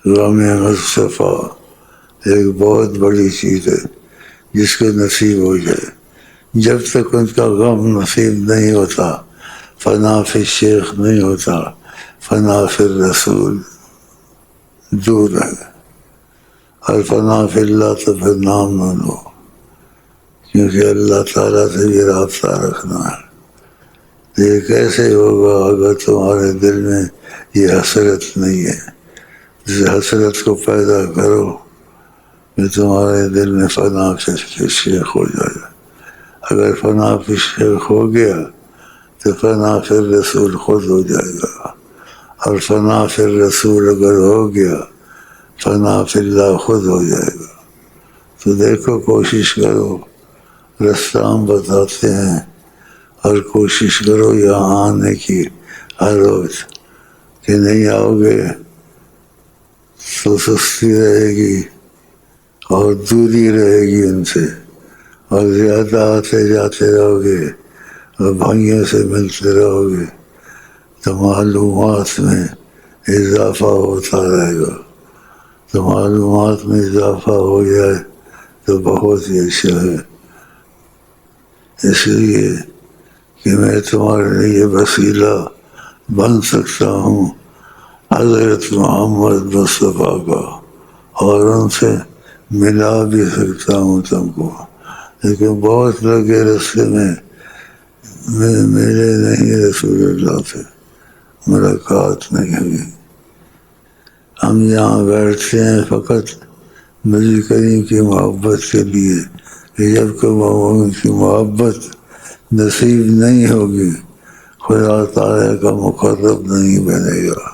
غم مصطفیٰ ایک بہت بڑی چیز ہے جس کو نصیب ہو جائے. جب تک ان کا غم نصیب نہیں ہوتا فنا فی شیخ نہیں ہوتا، فنا فی رسول دور ہے. اور فنا فی اللہ تو پھر نام نہ لو، کیونکہ اللہ تعالیٰ سے بھی رابطہ رکھنا ہے. یہ کیسے ہوگا اگر تمہارے دل میں یہ حسرت نہیں ہے؟ جس حسرت کو پیدا کرو کہ تمہارے دل میں فنا فی شیخ ہو جائے. اگر فنا فی شیخ ہو گیا تو فنا فی رسول خود ہو جائے گا، اور فنا فی رسول اگر ہو گیا فنا فی اللہ خود ہو جائے گا. تو دیکھو، کوشش کرو، رستہ ہم بتاتے ہیں، اور کوشش کرو یہاں آنے کی ہر روز. کہ نہیں آؤ گے تو سستی رہے گی اور دوری رہے گی ان سے، اور زیادہ آتے جاتے رہو گے اور بھائیوں سے ملتے رہو گے تو معلومات میں اضافہ ہوتا رہے گا. تو معلومات میں اضافہ ہو جائے تو بہت ہی اچھا ہے. اس لیے کہ میں تمہارے لیے وسیلہ بن سکتا ہوں حضرت محمد مصطفیٰ کا، اور ان سے ملا بھی سکتا ہوں تم کو. لیکن بہت لگے رستے میں ملے نہیں رسول اللہ سے، ملاقات نہیں ہوئی. ہم یہاں بیٹھتے ہیں فقط نبی کریم کی محبت کے لیے، کہ جب کہ ان کی محبت نصیب نہیں ہوگی خدا تعالیٰ کا مقرب نہیں بنے گا.